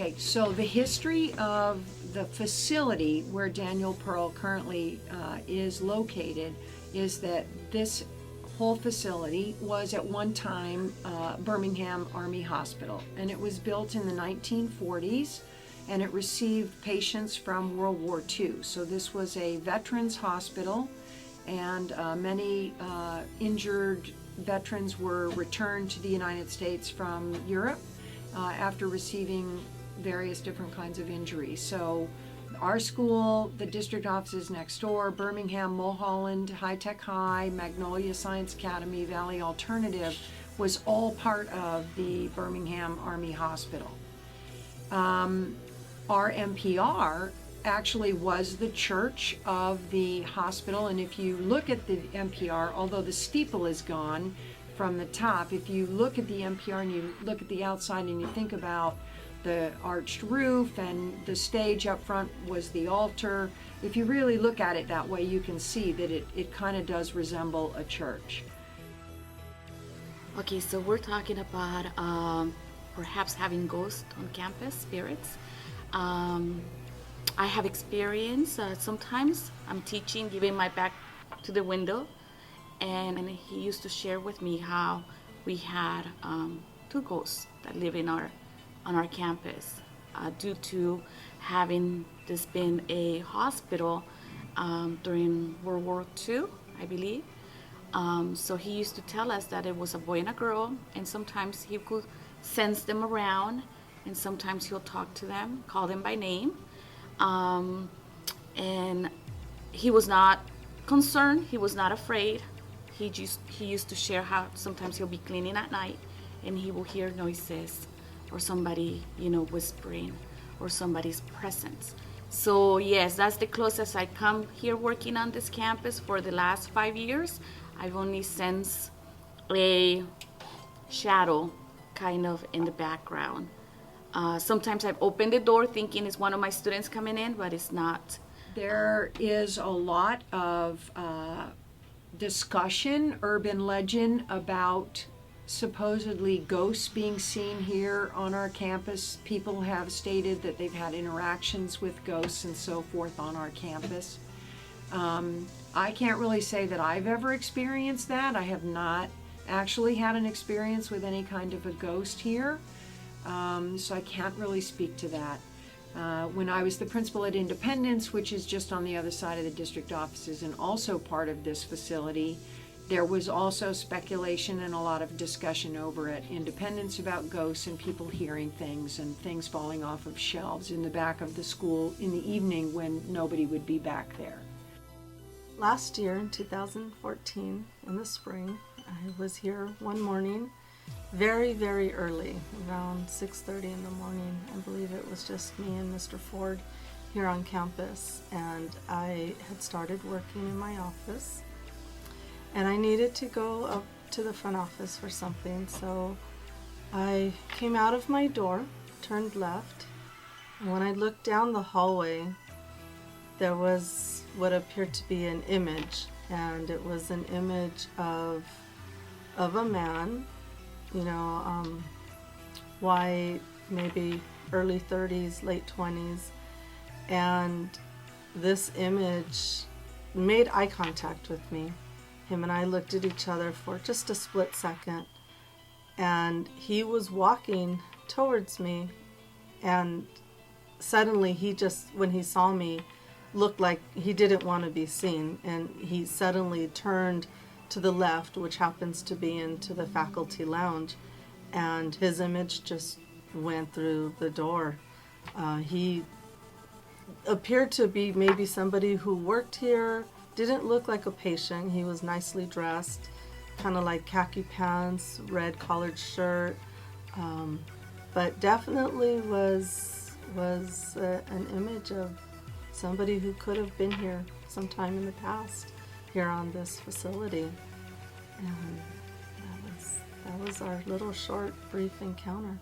Okay, so the history of the facility where Daniel Pearl currently is located is that this whole facility was at one time Birmingham Army Hospital, and it was built in the 1940s, and it received patients from World War II. So this was a veterans hospital, and many injured veterans were returned to the United States from Europe after receiving various different kinds of injuries. So our school, the district offices next door, Birmingham, Mulholland, High Tech High, Magnolia Science Academy, Valley Alternative, was all part of the Birmingham Army Hospital. Our MPR actually was the church of the hospital, and if you look at the MPR, although the steeple is gone from the top, if you look at the MPR and you look at the outside and you think about the arched roof and the stage up front was the altar, if you really look at it that way, you can see that it kind of does resemble a church. Okay, so we're talking about perhaps having ghosts on campus, spirits. I have experience. Sometimes I'm teaching, giving my back to the window, and he used to share with me how we had two ghosts that live on our campus due to having this been a hospital during World War II, I believe. So he used to tell us that it was a boy and a girl, and sometimes he could sense them around, and sometimes he'll talk to them, call them by name. And he was not concerned, he was not afraid. He used to share how sometimes he'll be cleaning at night and he will hear noises or somebody, whispering or somebody's presence. So yes, that's the closest I come here working on this campus for the last 5 years. I've only sensed a shadow kind of in the background. Sometimes I've opened the door thinking it's one of my students coming in, but it's not. There is a lot of discussion, urban legend, about supposedly ghosts being seen here on our campus. People have stated that they've had interactions with ghosts and so forth on our campus. I can't really say that I've ever experienced that. I have not actually had an experience with any kind of a ghost here. So I can't really speak to that. When I was the principal at Independence, which is just on the other side of the district offices and also part of this facility, there was also speculation and a lot of discussion over at Independence about ghosts and people hearing things and things falling off of shelves in the back of the school in the evening when nobody would be back there. Last year, in 2014, in the spring, I was here one morning very, very early, around 6:30 in the morning. I believe it was just me and Mr. Ford here on campus, and I had started working in my office, and I needed to go up to the front office for something, so I came out of my door, turned left, and when I looked down the hallway, there was what appeared to be an image, and it was an image of a man, white, maybe early 30s, late 20s, and this image made eye contact with me. Him and I looked at each other for just a split second, and he was walking towards me, and suddenly when he saw me, looked like he didn't want to be seen, and he suddenly turned to the left, which happens to be into the faculty lounge, and his image just went through the door. He appeared to be maybe somebody who worked here, didn't look like a patient. He was nicely dressed, kind of like khaki pants, red collared shirt, but definitely was an image of somebody who could have been here sometime in the past here on this facility. And that was our little short brief encounter.